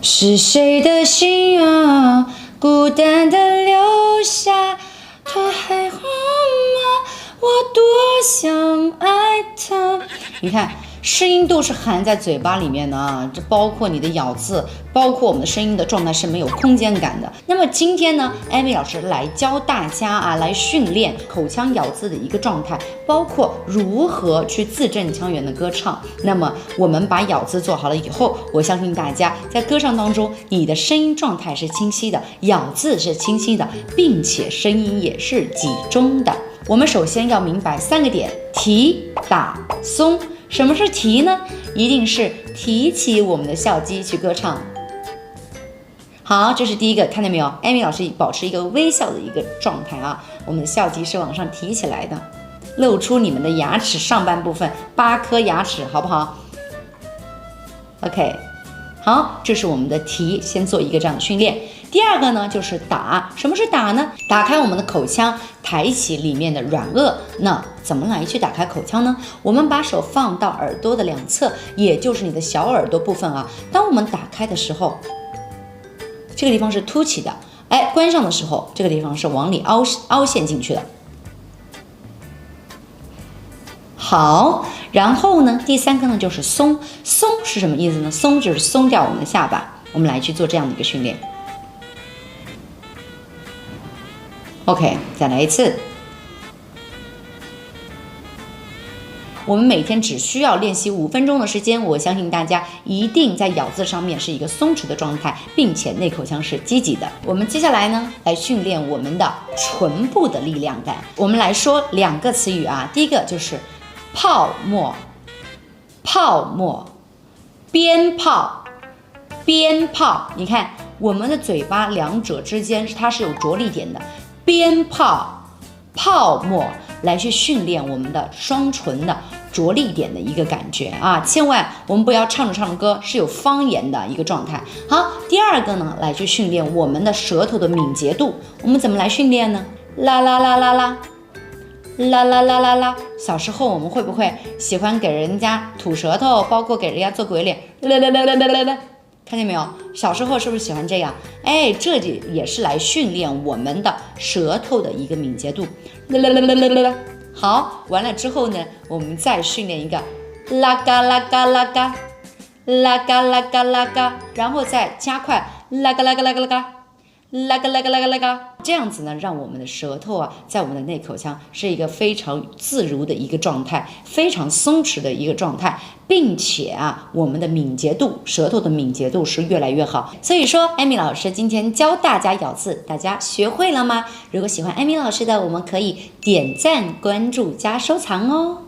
是谁的心啊，孤单的留下，他还好吗？我多想爱他。你看，声音都是含在嘴巴里面的啊，这包括你的咬字，包括我们的声音的状态是没有空间感的。那么今天呢，艾米老师来教大家啊，来训练口腔咬字的一个状态，包括如何去字正腔圆的歌唱。那么我们把咬字做好了以后，我相信大家在歌唱当中，你的声音状态是清晰的，咬字是清晰的，并且声音也是集中的。我们首先要明白3个点：提、打、松。什么是提呢？一定是提起我们的笑肌去歌唱。好，这是第一个，看到没有？艾米老师保持一个微笑的一个状态啊，我们的笑肌是往上提起来的，露出你们的牙齿上半部分8颗牙齿，好不好 ？OK， 好，这是我们的提，先做一个这样的训练。第二个呢，就是打。什么是打呢？打开我们的口腔，抬起里面的软腭。那怎么来去打开口腔呢？我们把手放到耳朵的两侧，也就是你的小耳朵部分啊。当我们打开的时候，这个地方是凸起的，哎，关上的时候，这个地方是往里凹陷进去的。好，然后呢，第3个呢就是松。松是什么意思呢？松就是松掉我们的下巴。我们来去做这样的一个训练。OK， 再来一次。我们每天只需要练习5分钟的时间，我相信大家一定在咬字上面是一个松弛的状态，并且内口腔是积极的。我们接下来呢，来训练我们的唇部的力量感。我们来说2个词语啊，第一个就是泡沫，泡沫，鞭炮，鞭炮。你看我们的嘴巴两者之间它是有着力点的。鞭炮、泡沫，来去训练我们的双唇的着力点的一个感觉啊！千万我们不要唱着唱着歌是有方言的一个状态。好，第2个呢，来去训练我们的舌头的敏捷度。我们怎么来训练呢？啦啦啦啦啦，啦啦啦啦啦。小时候我们会不会喜欢给人家吐舌头，包括给人家做鬼脸？啦啦啦啦啦啦啦。看见没有？小时候是不是喜欢这样？哎，这里也是来训练我们的舌头的一个敏捷度。啦啦啦啦啦啦啦。好，完了之后呢，我们再训练一个啦嘎啦嘎啦嘎，啦嘎啦嘎啦嘎，然后再加快啦嘎啦嘎啦嘎啦嘎，啦嘎啦嘎啦嘎啦嘎。这样子呢，让我们的舌头啊，在我们的内口腔是一个非常自如的一个状态，非常松弛的一个状态，并且啊，我们的敏捷度，舌头的敏捷度是越来越好。所以说，艾米老师今天教大家咬字，大家学会了吗？如果喜欢艾米老师的，我们可以点赞、关注加收藏哦。